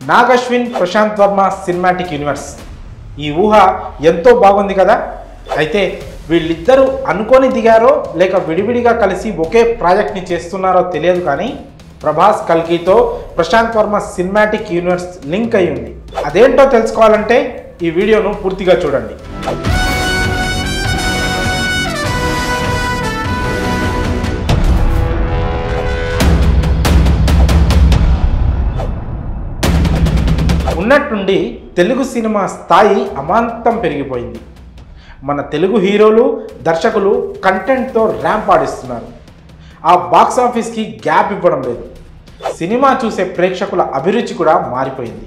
Nag Ashwin, Prashanth Varma cinematic universe. ఈ ఊహ ఎంతో బాగుంది కదా. అయితే వీళ్ళిద్దరూ అనుకొని దిగారో లేక విడివిడిగా కలిసి ఒకే ప్రాజెక్ట్ని చేస్తున్నారో తెలియదు, కానీ ప్రభాస్ కల్కితో Prashanth Varma cinematic universe link అయి ఉంది. అదేంటో తెలుసుకోవాలంటే ఈ వీడియోను పూర్తిగా చూడండి. ఉన్నట్టుండి తెలుగు సినిమా స్థాయి అమాంతం పెరిగిపోయింది. మన తెలుగు హీరోలు, దర్శకులు కంటెంట్తో ర్యాంప్ ఆడిస్తున్నారు. ఆ బాక్స్ ఆఫీస్కి గ్యాప్ ఇవ్వడం లేదు. సినిమా చూసే ప్రేక్షకుల అభిరుచి కూడా మారిపోయింది.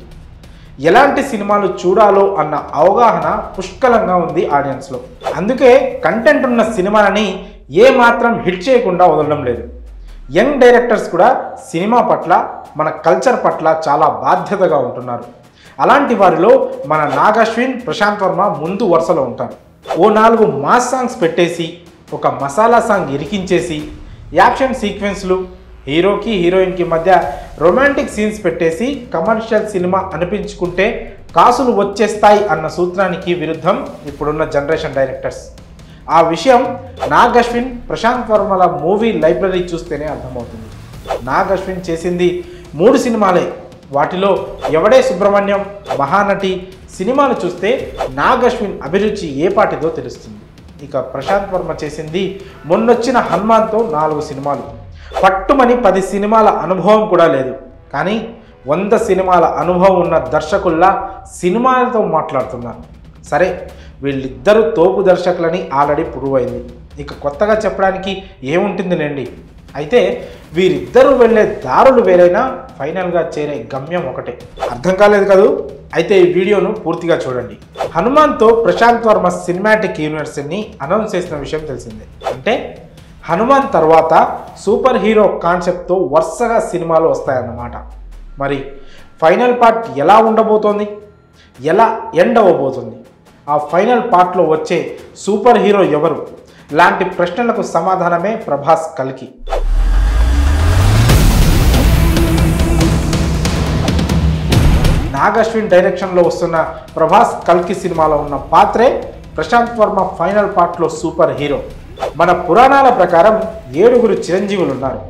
ఎలాంటి సినిమాలు చూడాలో అన్న అవగాహన పుష్కలంగా ఉంది ఆడియన్స్లో. అందుకే కంటెంట్ ఉన్న సినిమాలని ఏమాత్రం హిట్ చేయకుండా వదలడం లేదు. యంగ్ డైరెక్టర్స్ కూడా సినిమా పట్ల, మన కల్చర్ పట్ల చాలా బాధ్యతగా ఉంటున్నారు. అలాంటి వారిలో మన నాగ్ అశ్విన్, ప్రశాంత్ వర్మ ముందు వరుసలో ఉంటారు. ఓ 4 మాస్ సాంగ్స్ పెట్టేసి, ఒక మసాలా సాంగ్ ఇరికించేసి, యాక్షన్ సీక్వెన్స్లు, హీరోకి హీరోయిన్కి మధ్య రొమాంటిక్ సీన్స్ పెట్టేసి కమర్షియల్ సినిమా అనిపించుకుంటే కాసులు వచ్చేస్తాయి అన్న సూత్రానికి విరుద్ధం ఇప్పుడున్న జనరేషన్ డైరెక్టర్స్. ఆ విషయం నాగ్ అశ్విన్, ప్రశాంత్ వర్మల మూవీ లైబ్రరీ చూస్తేనే అర్థమవుతుంది. నాగ్ అశ్విన్ చేసింది 3 సినిమాలే. వాటిలో ఎవడే సుబ్రహ్మణ్యం, మహానటి సినిమాలు చూస్తే నాగ్ అశ్విన్ అభిరుచి ఏ పాటిదో తెలుస్తుంది. ఇక ప్రశాంత్ వర్మ చేసింది మొన్నొచ్చిన హనుమాన్తో 4 సినిమాలు. పట్టుమని 10 సినిమాల అనుభవం కూడా లేదు, కానీ 100 సినిమాల అనుభవం ఉన్న దర్శకుల్లా సినిమాలతో మాట్లాడుతున్నారు. సరే, వీళ్ళిద్దరూ తోపు దర్శకులని ఆల్రెడీ ప్రూవ్ అయింది. ఇక కొత్తగా చెప్పడానికి ఏముంటుందిలేండి. అయితే వీరిద్దరూ వెళ్ళే దారులు వేరైనా ఫైనల్గా చేరే గమ్యం ఒకటే. అర్థం కాలేదు కదూ? అయితే ఈ వీడియోను పూర్తిగా చూడండి. హనుమాన్తో ప్రశాంత్ వర్మ సినిమాటిక్ యూనివర్స్ని అనౌన్స్ చేసిన విషయం తెలిసిందే. అంటే హనుమాన్ తర్వాత సూపర్ హీరో కాన్సెప్ట్తో వరుసగా సినిమాలు వస్తాయన్నమాట. మరి ఫైనల్ పార్ట్ ఎలా ఉండబోతోంది, ఎలా ఎండ్ అవ్వబోతుంది, ఆ ఫైనల్ పార్ట్లో వచ్చే సూపర్ హీరో ఎవరు లాంటి ప్రశ్నలకు సమాధానమే ప్రభాస్ కల్కి. నాగ్ అశ్విన్ డైరెక్షన్లో వస్తున్న ప్రభాస్ కల్కి సినిమాలో ఉన్న పాత్రే ప్రశాంత్ వర్మ ఫైనల్ పార్ట్లో సూపర్ హీరో. మన పురాణాల ప్రకారం 7 చిరంజీవులు ఉన్నారు.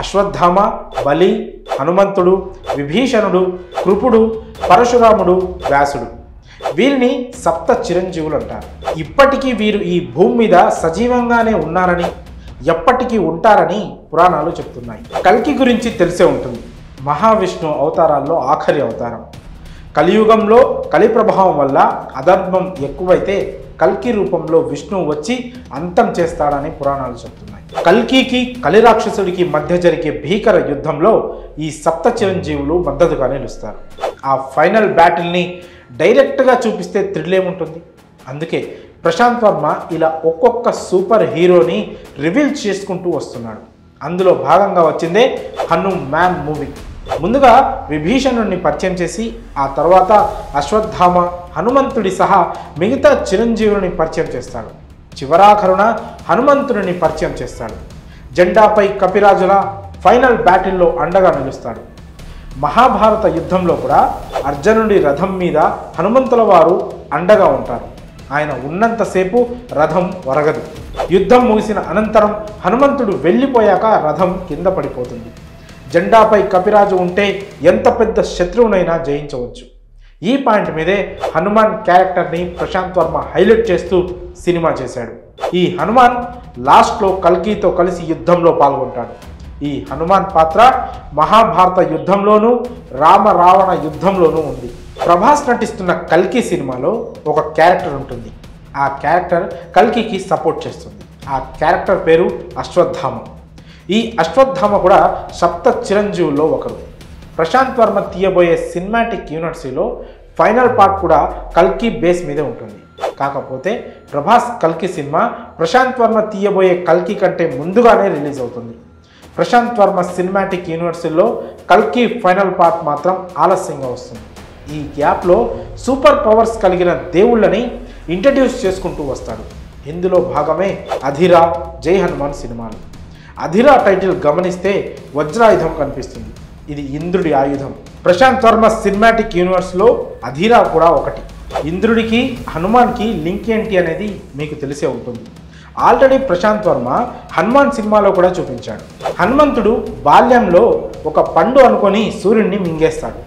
అశ్వత్థామ, బలి, హనుమంతుడు, విభీషణుడు, కృపుడు, పరశురాముడు, వ్యాసుడు. వీరిని 7 చిరంజీవులు అంటారు. ఇప్పటికీ వీరు ఈ భూమి మీద సజీవంగానే ఉన్నారని, ఎప్పటికీ ఉంటారని పురాణాలు చెప్తున్నాయి. కల్కి గురించి తెలిసే ఉంటుంది. మహావిష్ణు అవతారాల్లో ఆఖరి అవతారం. కలియుగంలో కలి ప్రభావం వల్ల అధర్మం ఎక్కువైతే కల్కి రూపంలో విష్ణువు వచ్చి అంతం చేస్తాడని పురాణాలు చెప్తున్నాయి. కల్కికి, కలి రాక్షసుడికి మధ్య జరిగే భీకర యుద్ధంలో ఈ 7 చిరంజీవులు మద్దతుగా నిలుస్తారు. ఆ ఫైనల్ బ్యాటిల్ని డైరెక్ట్గా చూపిస్తే థ్రిల్ ఏముంటుంది. అందుకే ప్రశాంత్ వర్మ ఇలా ఒక్కొక్క సూపర్ హీరోని రివీల్ చేసుకుంటూ వస్తున్నాడు. అందులో భాగంగా వచ్చిందే హనుమాన్ మూవీ. ముందుగా విభీషణుడిని పరిచయం చేసి, ఆ తర్వాత అశ్వత్థామ, హనుమంతుడి సహా మిగతా చిరంజీవులని పరిచయం చేస్తాడు. చివరాఖరున హనుమంతుడిని పరిచయం చేస్తాడు. జెండాపై కపిరాజుల ఫైనల్ బ్యాటిల్లో అండగా నిలుస్తాడు. మహాభారత యుద్ధంలో కూడా అర్జునుడి రథం మీద హనుమంతుల వారు అండగా ఉంటారు. ఆయన ఉన్నంతసేపు రథం ఒరగదు. యుద్ధం ముగిసిన అనంతరం హనుమంతుడు వెళ్ళిపోయాక రథం కింద పడిపోతుంది. జెండాపై కపిరాజు ఉంటే ఎంత పెద్ద శత్రువునైనా జయించవచ్చు. ఈ పాయింట్ మీదే హనుమాన్ క్యారెక్టర్ని ప్రశాంత్ వర్మ హైలైట్ చేస్తూ సినిమా చేశాడు. ఈ హనుమాన్ లాస్ట్లో కల్కితో కలిసి యుద్ధంలో పాల్గొంటాడు. ఈ హనుమాన్ పాత్ర మహాభారత యుద్ధంలోనూ, రామ రావణ యుద్ధంలోనూ ఉంది. ప్రభాస్ నటిస్తున్న కల్కి సినిమాలో ఒక క్యారెక్టర్ ఉంటుంది. ఆ క్యారెక్టర్ కల్కికి సపోర్ట్ చేస్తుంది. ఆ క్యారెక్టర్ పేరు అశ్వత్థామ. ఈ అశ్వత్థామ కూడా 7 చిరంజీవుల్లో ఒకరు. ప్రశాంత్ వర్మ తీయబోయే సినిమాటిక్ యూనివర్సిటీలో ఫైనల్ పార్ట్ కూడా కల్కి బేస్ మీదే ఉంటుంది. కాకపోతే ప్రభాస్ కల్కి సినిమా ప్రశాంత్ వర్మ తీయబోయే కల్కి కంటే ముందుగానే రిలీజ్ అవుతుంది. ప్రశాంత్ వర్మ సినిమాటిక్ యూనివర్సిటీలో కల్కి ఫైనల్ పార్ట్ మాత్రం ఆలస్యంగా వస్తుంది. ఈ గ్యాప్లో సూపర్ పవర్స్ కలిగిన దేవుళ్ళని ఇంట్రడ్యూస్ చేసుకుంటూ వస్తాడు. ఇందులో భాగమే అధిరా, జై హనుమాన్ సినిమాలు. అధిరా టైటిల్ గమనిస్తే వజ్రాయుధం కనిపిస్తుంది. ఇది ఇంద్రుడి ఆయుధం. ప్రశాంత్ వర్మ సినిమాటిక్ యూనివర్స్లో అధీరా కూడా ఒకటి. ఇంద్రుడికి హనుమాన్కి లింక్ ఏంటి అనేది మీకు తెలిసే ఉంటుంది. ఆల్రెడీ ప్రశాంత్ వర్మ హనుమాన్ సినిమాలో కూడా చూపించాడు. హనుమంతుడు బాల్యంలో ఒక పండు అనుకొని సూర్యుడిని మింగేస్తాడు.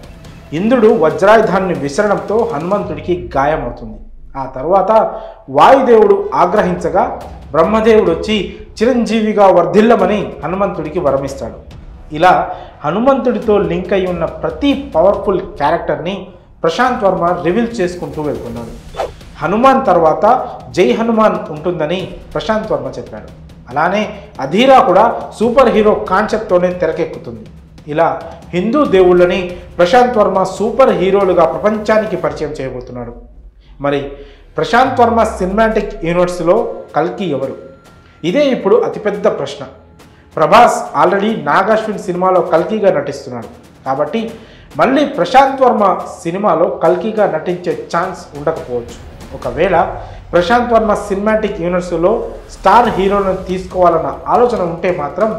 ఇంద్రుడు వజ్రాయుధాన్ని విసరడంతో హనుమంతుడికి గాయమవుతుంది. ఆ తర్వాత వాయుదేవుడు ఆగ్రహించగా బ్రహ్మదేవుడు వచ్చి చిరంజీవిగా వర్ధిల్లమని హనుమంతుడికి వరమిస్తాడు. ఇలా హనుమంతుడితో లింక్ అయి ఉన్న ప్రతి పవర్ఫుల్ క్యారెక్టర్ని ప్రశాంత్ వర్మ రివీల్ చేసుకుంటూ వెళ్తున్నాడు. హనుమాన్ తర్వాత జై హనుమాన్ ఉంటుందని ప్రశాంత్ వర్మ చెప్పాడు. అలానే అధీరా కూడా సూపర్ హీరో కాన్సెప్ట్తోనే తెరకెక్కుతుంది. ఇలా హిందూ దేవుళ్ళని ప్రశాంత్ వర్మ సూపర్ హీరోలుగా ప్రపంచానికి పరిచయం చేయబోతున్నాడు. మరి ప్రశాంత్ వర్మ సినిమాటిక్ యూనివర్స్లో కల్కి ఎవరు? ఇదే ఇప్పుడు అతిపెద్ద ప్రశ్న. ప్రభాస్ ఆల్రెడీ నాగాశ్విన్ సినిమాలో కల్కిగా నటిస్తున్నాడు. కాబట్టి మళ్ళీ ప్రశాంత్ వర్మ సినిమాలో కల్కిగా నటించే ఛాన్స్ ఉండకపోవచ్చు. ఒకవేళ ప్రశాంత్ వర్మ సినిమాటిక్ యూనివర్స్లో స్టార్ హీరోలను తీసుకోవాలన్న ఆలోచన ఉంటే మాత్రం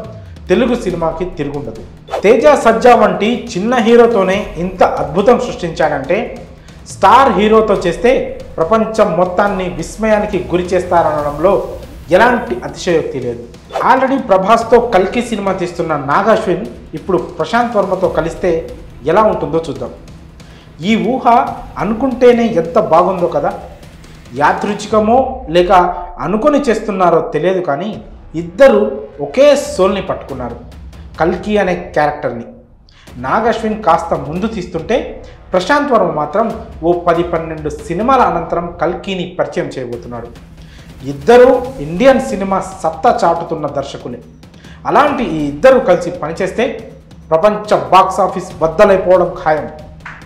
తెలుగు సినిమాకి తిరుగుండదు. తేజ సజ్జా వంటి చిన్న హీరోతోనే ఇంత అద్భుతం సృష్టించాడంటే స్టార్ హీరోతో చేస్తే ప్రపంచం మొత్తాన్ని విస్మయానికి గురి చేస్తారనడంలో ఎలాంటి అతిశయోక్తి లేదు. ఆల్రెడీ ప్రభాస్తో కల్కి సినిమా తీస్తున్న నాగాశ్విన్ ఇప్పుడు ప్రశాంత్ వర్మతో కలిస్తే ఎలా ఉంటుందో చూద్దాం. ఈ ఊహ అనుకుంటేనే ఎంత బాగుందో కదా. యాదృచ్ఛికమో లేక అనుకొని చేస్తున్నారో తెలియదు, కానీ ఇద్దరు ఒకే సోల్ని పట్టుకున్నారు, కల్కి అనే క్యారెక్టర్ని. నాగాశ్విన్ కాస్త ముందు తీస్తుంటే ప్రశాంత్ వర్మ మాత్రం ఓ 10-12 సినిమాల అనంతరం కల్కిని పరిచయం చేయబోతున్నాడు. ఇద్దరు ఇండియన్ సినిమా సత్తా చాటుతున్న దర్శకులే. అలాంటి ఈ ఇద్దరు కలిసి పనిచేస్తే ప్రపంచ బాక్స్ ఆఫీస్ బద్దలైపోవడం ఖాయం.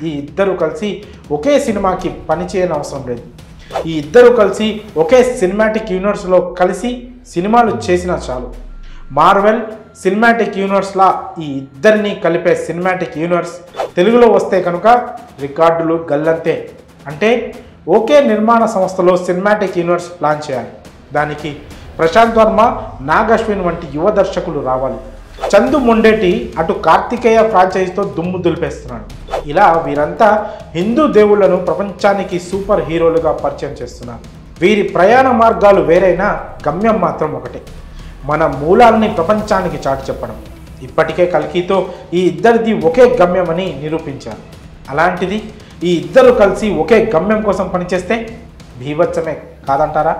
ఈ ఇద్దరు కలిసి ఒకే సినిమాకి పనిచేయని అవసరం లేదు. ఈ ఇద్దరు కలిసి ఒకే సినిమాటిక్ యూనివర్స్లో కలిసి సినిమాలు చేసినా చాలు. మార్వెల్ సినిమాటిక్ యూనివర్స్లా ఈ ఇద్దరిని కలిపే సినిమాటిక్ యూనివర్స్ తెలుగులో వస్తే కనుక రికార్డులు గల్లంతే. అంటే ఒకే నిర్మాణ సంస్థలో సినిమాటిక్ యూనివర్స్ ప్లాన్ చేయాలి. దానికి ప్రశాంత్ వర్మ, నాగాశ్విన్ వంటి యువ దర్శకులు రావాలి. చందు మొండేటి అటు కార్తికేయ ఫ్రాంచైజీతో దుమ్ము దులిపేస్తున్నాడు. ఇలా వీరంతా హిందూ దేవుళ్లను ప్రపంచానికి సూపర్ హీరోలుగా పరిచయం చేస్తున్నారు. వీరి ప్రయాణ మార్గాలు వేరైనా గమ్యం మాత్రం ఒకటే, మన మూలాల్ని ప్రపంచానికి చాటి చెప్పడం. ఇప్పటికే కల్కితో ఈ ఇద్దరిది ఒకే గమ్యమని నిరూపించారు. అలాంటిది ఈ ఇద్దరు కలిసి ఒకే గమ్యం కోసం పనిచేస్తే బీభత్సమే కాదంటారా?